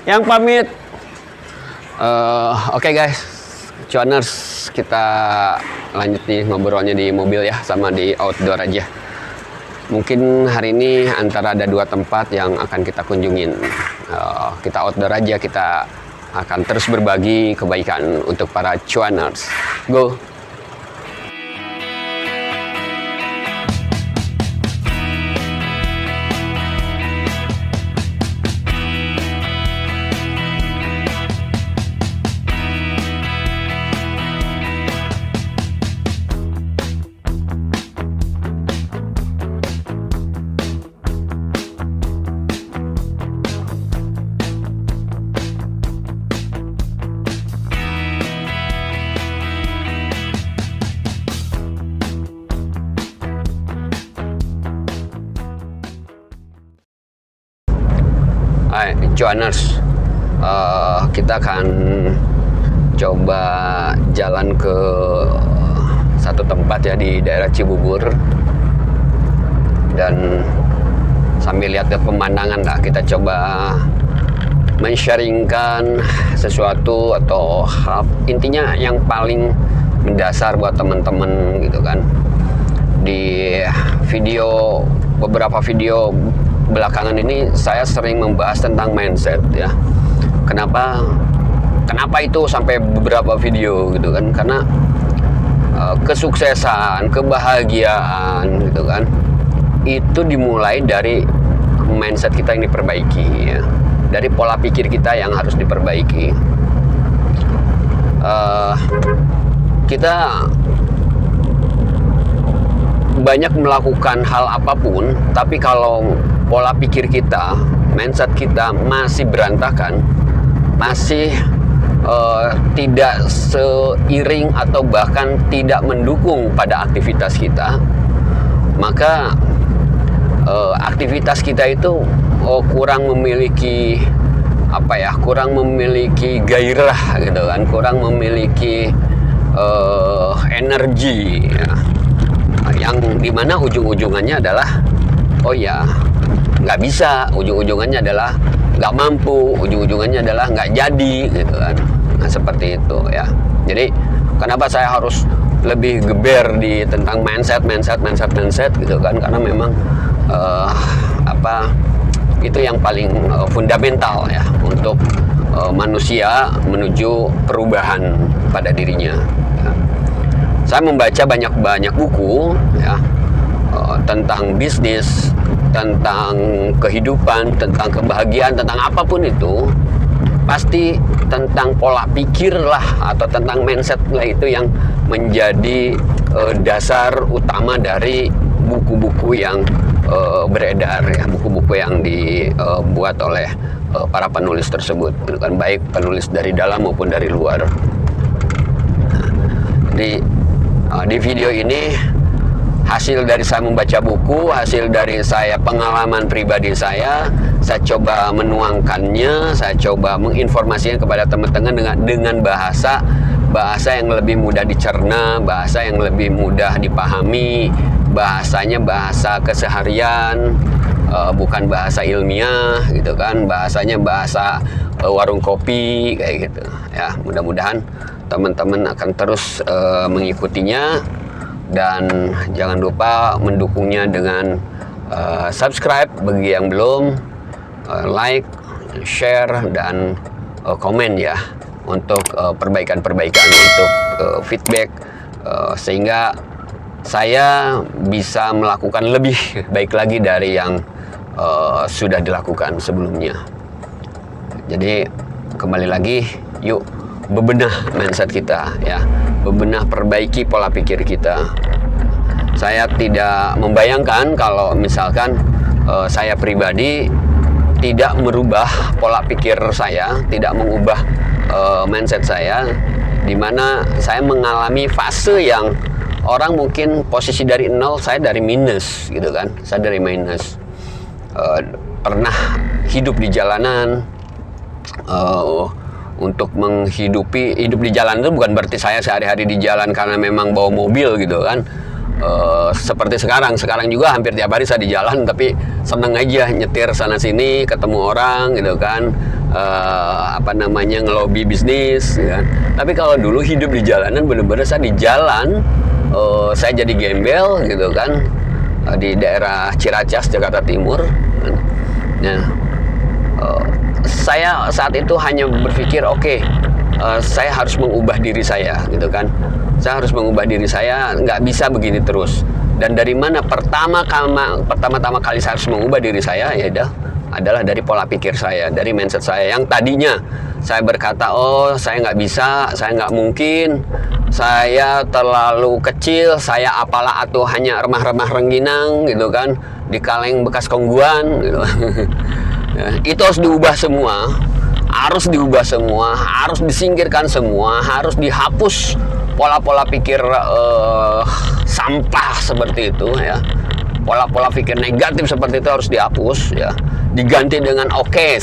yang pamit. Oke guys, cuaners, kita lanjut nih ngobrolnya di mobil ya, sama di outdoor aja. Mungkin hari ini antara ada 2 tempat yang akan kita kunjungin. Kita outdoor aja, kita akan terus berbagi kebaikan untuk para cuaners. Go! Hai cuaners, kita akan coba jalan ke satu tempat ya di daerah Cibubur, dan sambil lihat pemandangan lah, kita coba men-sharingkan sesuatu atau hal, intinya yang paling mendasar buat teman-teman gitu kan. Di beberapa video belakangan ini saya sering membahas tentang mindset ya. Kenapa itu sampai beberapa video gitu kan? Karena kesuksesan, kebahagiaan gitu kan, itu dimulai dari mindset kita yang diperbaiki ya. Dari pola pikir kita yang harus diperbaiki. Kita banyak melakukan hal apapun, tapi kalau pola pikir kita, mindset kita masih berantakan, masih tidak seiring atau bahkan tidak mendukung pada aktivitas kita, maka aktivitas kita itu kurang memiliki kurang memiliki gairah gitu kan, kurang memiliki energi ya. Yang dimana ujung-ujungannya adalah nggak bisa, ujung-ujungannya adalah nggak mampu, ujung-ujungannya adalah nggak jadi gitu kan. Nah seperti itu ya. Jadi kenapa saya harus lebih geber di tentang mindset gitu kan, karena memang itu yang paling fundamental ya untuk manusia menuju perubahan pada dirinya ya. Saya membaca banyak buku ya, tentang bisnis, tentang kehidupan, tentang kebahagiaan, tentang apapun itu, pasti tentang pola pikir lah atau tentang mindset lah, itu yang menjadi dasar utama dari buku-buku yang beredar ya, buku-buku yang dibuat oleh para penulis tersebut, kan, baik penulis dari dalam maupun dari luar. Di video ini hasil dari saya membaca buku, hasil dari saya pengalaman pribadi saya coba menuangkannya, saya coba menginformasikan kepada teman-teman dengan bahasa yang lebih mudah dicerna, bahasa yang lebih mudah dipahami, bahasanya bahasa keseharian, bukan bahasa ilmiah gitu kan, bahasanya bahasa warung kopi kayak gitu ya. Mudah-mudahan teman-teman akan terus mengikutinya, dan jangan lupa mendukungnya dengan subscribe bagi yang belum, like, share, dan komen ya, untuk perbaikan-perbaikan, untuk feedback, sehingga saya bisa melakukan lebih baik lagi dari yang sudah dilakukan sebelumnya. Jadi kembali lagi, yuk bebenah mindset kita ya, bebenah, perbaiki pola pikir kita. Saya tidak membayangkan kalau misalkan saya pribadi tidak merubah pola pikir saya, tidak mengubah mindset saya, dimana saya mengalami fase yang orang mungkin posisi dari 0, saya dari minus gitu kan, saya dari minus. Pernah hidup di jalanan, untuk hidup di jalan itu bukan berarti saya sehari-hari di jalan karena memang bawa mobil gitu kan. seperti sekarang juga hampir tiap hari saya di jalan, tapi seneng aja nyetir sana sini, ketemu orang gitu kan, ngelobi bisnis gitu kan. Tapi kalau dulu hidup di jalanan, bener-bener saya di jalan, saya jadi gembel gitu kan, di daerah Ciracas, Jakarta Timur. Nah, saya saat itu hanya berpikir saya harus mengubah diri saya gitu kan. Saya harus mengubah diri saya, nggak bisa begini terus. Dan dari mana pertama-tama kali saya harus mengubah diri saya, adalah dari pola pikir saya, dari mindset saya. Yang tadinya saya berkata, saya nggak bisa, saya nggak mungkin, saya terlalu kecil, saya apalah atau hanya remah-remah rengginang gitu kan, di kaleng bekas kongguan gitu. Itu harus diubah semua, harus disingkirkan semua, harus dihapus pola-pola pikir sampah seperti itu ya. Pola-pola pikir negatif seperti itu harus dihapus ya. Diganti dengan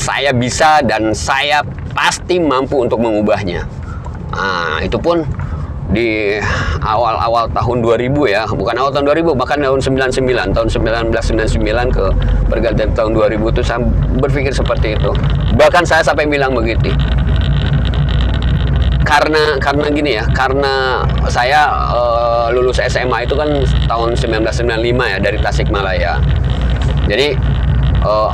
saya bisa dan saya pasti mampu untuk mengubahnya. Nah, itu pun di awal-awal tahun 2000 ya, bukan awal tahun 2000, bahkan tahun 1999 ke pergantian tahun 2000 itu saya berpikir seperti itu. Bahkan saya sampai bilang begitu. Karena gini ya, karena saya lulus SMA itu kan tahun 1995 ya, dari Tasikmalaya. Jadi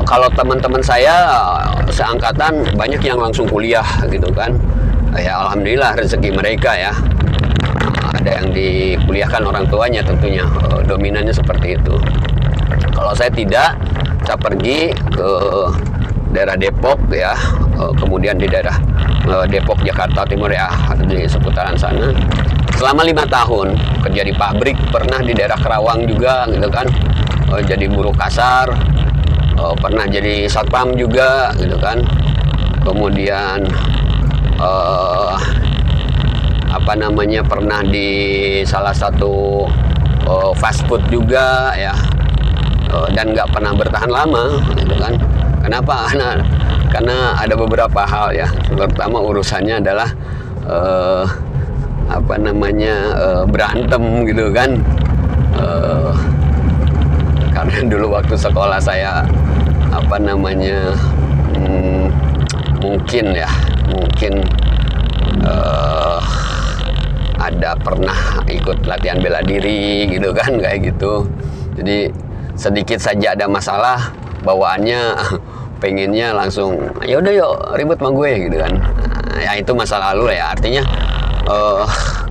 kalau teman-teman saya seangkatan banyak yang langsung kuliah gitu kan. Ya alhamdulillah rezeki mereka ya. Ada yang dikuliahkan orang tuanya tentunya, dominannya seperti itu. Kalau saya tidak, saya pergi ke daerah Depok ya, kemudian di daerah Depok, Jakarta Timur ya, di seputaran sana. Selama 5 tahun kerja di pabrik, pernah di daerah Kerawang juga gitu kan, jadi buruh kasar, pernah jadi satpam juga gitu kan. Kemudian pernah di salah satu fast food juga ya, dan nggak pernah bertahan lama gitu kan. Kenapa? Karena ada beberapa hal ya. Pertama urusannya adalah berantem gitu kan. Karena dulu waktu sekolah saya mungkin ada pernah ikut latihan bela diri gitu kan, kayak gitu. Jadi sedikit saja ada masalah, bawaannya pengennya langsung ya udah yuk ribut sama gue gitu kan. Ya itu masa lalu ya. Artinya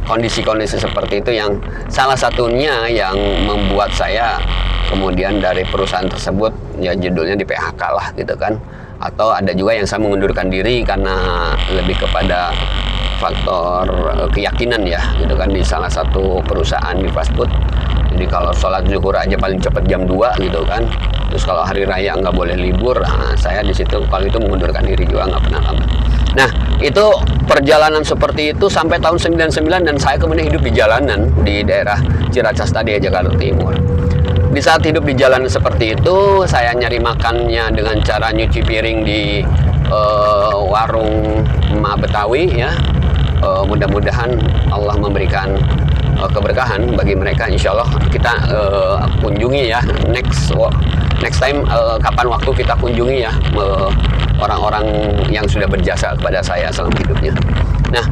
kondisi-kondisi seperti itu yang salah satunya yang membuat saya kemudian dari perusahaan tersebut ya judulnya di PHK lah gitu kan. Atau ada juga yang saya mengundurkan diri karena lebih kepada faktor keyakinan ya gitu kan, di salah satu perusahaan di fast food. Jadi kalau sholat zuhur aja paling cepat jam 2 gitu kan. Terus kalau hari raya nggak boleh libur, saya di situ kalau itu mengundurkan diri juga, nggak pernah lama. Nah itu perjalanan seperti itu sampai tahun 99, dan saya kemudian hidup di jalanan di daerah Ciracas tadi ya, Jakarta Timur. Di saat hidup di jalanan seperti itu, saya nyari makannya dengan cara nyuci piring di warung emak Betawi ya. Mudah-mudahan Allah memberikan keberkahan bagi mereka. Insya Allah kita kunjungi ya next time, kapan waktu kita kunjungi ya orang-orang yang sudah berjasa kepada saya selama hidupnya. Nah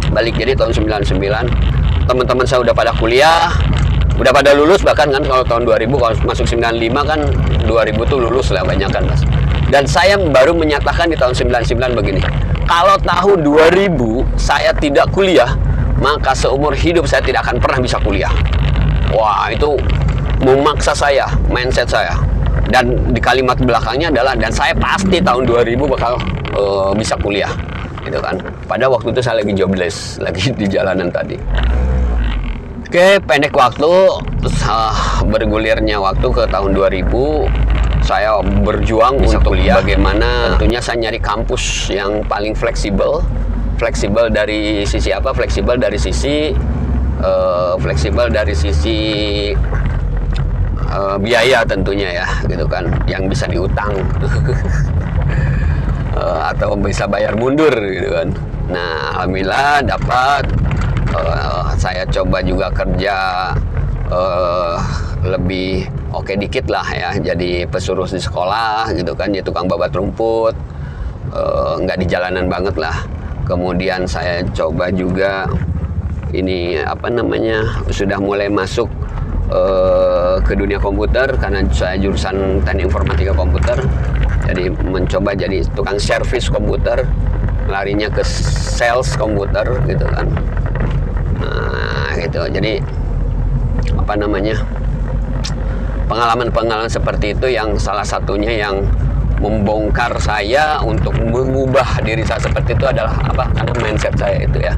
balik, jadi tahun 99 teman-teman saya udah pada kuliah, udah pada lulus, bahkan kan kalau tahun 2000, kalau masuk 95 kan 2000 tuh lulus lah banyak kan mas. Dan saya baru menyatakan di tahun 99 begini, kalau tahun 2000 saya tidak kuliah, maka seumur hidup saya tidak akan pernah bisa kuliah. Wah itu memaksa saya, mindset saya. Dan di kalimat belakangnya adalah, dan saya pasti tahun 2000 bakal bisa kuliah gitu kan. Pada waktu itu saya lagi jobless, lagi di jalanan tadi. Oke, pendek waktu, bergulirnya waktu ke tahun 2000, saya berjuang untuk kuliah. Bagaimana? Tentunya saya nyari kampus yang paling fleksibel. Fleksibel dari sisi apa? Fleksibel dari sisi biaya tentunya ya, gitu kan, yang bisa diutang atau bisa bayar mundur gitu kan. Nah alhamdulillah dapat. Saya coba juga kerja lebih oke dikit lah ya, jadi pesuruh di sekolah gitu kan, dia tukang babat rumput, nggak di jalanan banget lah. Kemudian saya coba juga ini apa namanya, sudah mulai masuk ke dunia komputer karena saya jurusan teknik informatika komputer, jadi mencoba jadi tukang servis komputer, larinya ke sales komputer gitu kan. Nah gitu, jadi apa namanya, pengalaman-pengalaman seperti itu yang salah satunya yang membongkar saya untuk mengubah diri saya seperti itu adalah apa, karena mindset saya itu ya,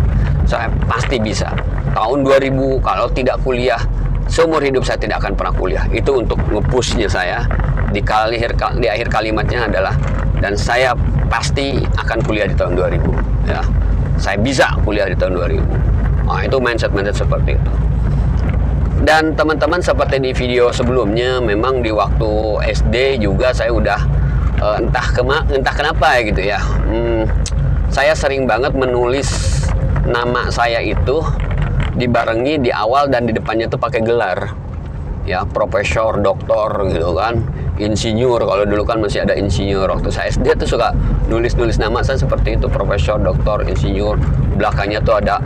saya pasti bisa. Tahun 2000 kalau tidak kuliah, seumur hidup saya tidak akan pernah kuliah. Itu untuk nge-pushnya saya. Di akhir kalimatnya adalah, dan saya pasti akan kuliah di tahun 2000 ya. Saya bisa kuliah di tahun 2000. Nah, itu mindset seperti itu. Dan teman-teman, seperti di video sebelumnya, memang di waktu SD juga saya udah entah kenapa ya gitu ya. Saya sering banget menulis nama saya itu dibarengi di awal dan di depannya tuh pakai gelar. Ya, profesor, doktor gitu kan, insinyur. Kalau dulu kan masih ada insinyur. Waktu saya SD tuh suka nulis nama saya seperti itu, profesor, doktor, insinyur. Belakangnya tuh ada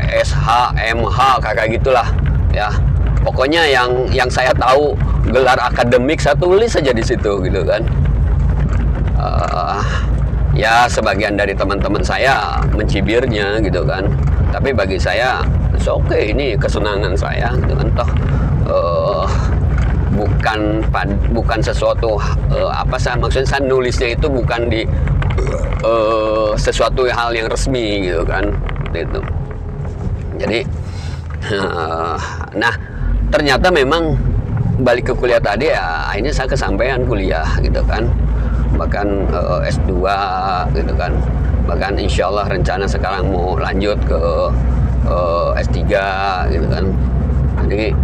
SH, MH, kayak gitulah. Ya, pokoknya yang saya tahu gelar akademik saya tulis saja di situ gitu kan. Ya sebagian dari teman-teman saya mencibirnya gitu kan, tapi bagi saya oke, ini kesenangan saya gitu kan. Toh bukan sesuatu apa saya maksudnya, saya nulisnya itu bukan di sesuatu hal yang resmi gitu kan, itu. Jadi nah ternyata memang balik ke kuliah tadi ya, akhirnya saya kesampaian kuliah gitu kan, bahkan S2 gitu kan, bahkan insya Allah rencana sekarang mau lanjut ke S3 gitu kan. Jadi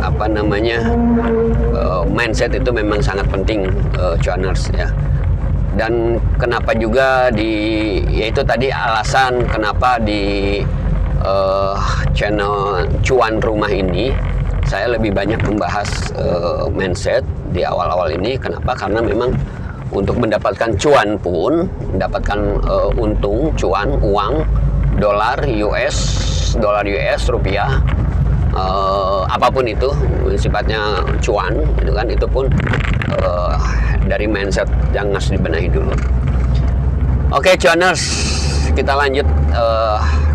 apa namanya, mindset itu memang sangat penting, cuaners ya. Dan kenapa juga yaitu tadi alasan kenapa di channel Cuan Rumah ini saya lebih banyak membahas mindset di awal-awal ini. Kenapa? Karena memang untuk mendapatkan cuan pun, mendapatkan untung, cuan, uang, dolar US, rupiah, apapun itu sifatnya cuan gitu kan, itu pun dari mindset yang harus dibenahi dulu. Oke, cuaners, kita lanjut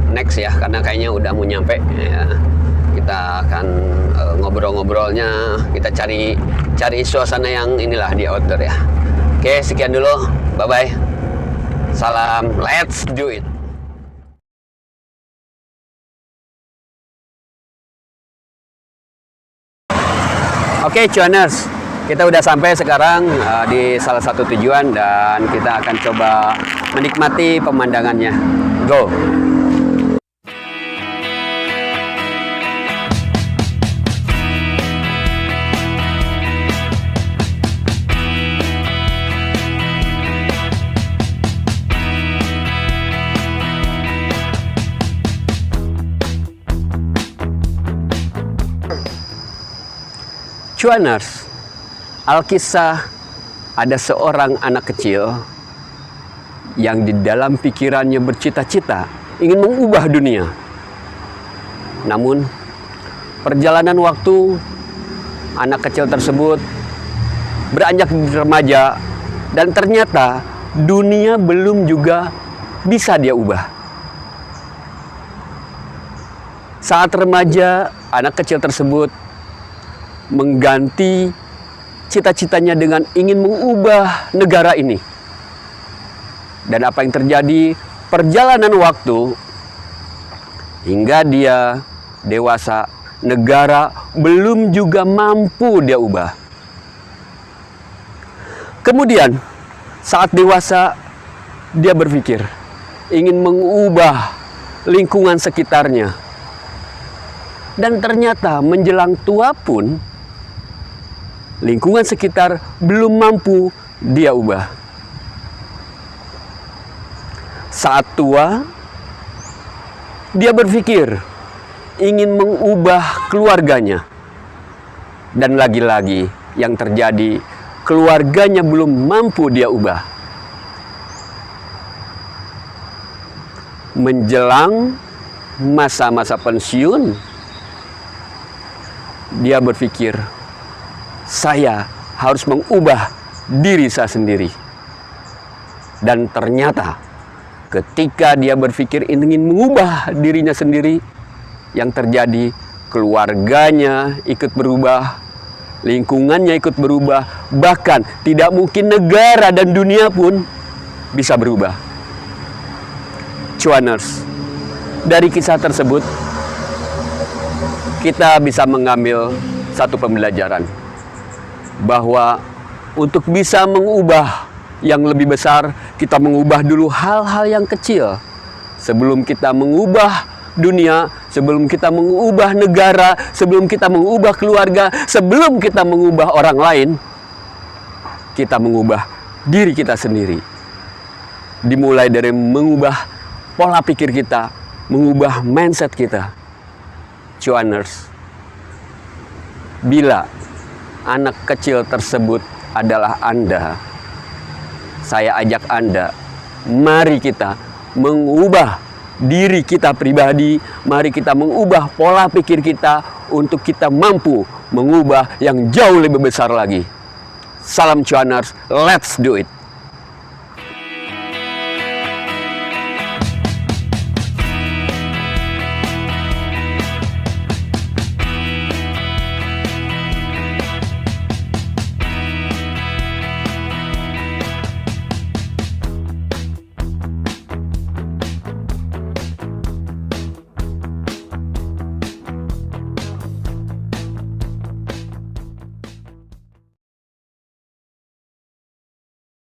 next ya, karena kayaknya udah mau nyampe ya. Kita akan ngobrol-ngobrolnya, kita cari suasana yang inilah di outdoor ya. Oke, sekian dulu, bye bye, salam, let's do it. Oke, cuaners, kita udah sampai sekarang di salah satu tujuan, dan kita akan coba menikmati pemandangannya. Go! Cuaners, Alkisah ada seorang anak kecil yang di dalam pikirannya bercita-cita ingin mengubah dunia. Namun, perjalanan waktu, anak kecil tersebut beranjak remaja, dan ternyata dunia belum juga bisa dia ubah. Saat remaja, anak kecil tersebut mengganti cita-citanya dengan ingin mengubah negara ini. Dan apa yang terjadi? Perjalanan waktu hingga dia dewasa, negara belum juga mampu dia ubah. Kemudian saat dewasa dia berpikir ingin mengubah lingkungan sekitarnya. Dan ternyata menjelang tua pun lingkungan sekitar belum mampu dia ubah. Saat tua, dia berpikir ingin mengubah keluarganya. Dan lagi-lagi yang terjadi, keluarganya belum mampu dia ubah. Menjelang masa-masa pensiun, dia berpikir, saya harus mengubah diri saya sendiri. Dan ternyata ketika dia berpikir ingin mengubah dirinya sendiri, yang terjadi keluarganya ikut berubah, lingkungannya ikut berubah, bahkan tidak mungkin negara dan dunia pun bisa berubah. Cuaners, dari kisah tersebut kita bisa mengambil satu pembelajaran, bahwa untuk bisa mengubah yang lebih besar, kita mengubah dulu hal-hal yang kecil. Sebelum kita mengubah dunia, sebelum kita mengubah negara, sebelum kita mengubah keluarga, sebelum kita mengubah orang lain, kita mengubah diri kita sendiri. Dimulai dari mengubah pola pikir kita, mengubah mindset kita. Cuaners, bila anak kecil tersebut adalah Anda, saya ajak Anda, mari kita mengubah diri kita pribadi, mari kita mengubah pola pikir kita untuk kita mampu mengubah yang jauh lebih besar lagi. Salam Cuaners, let's do it!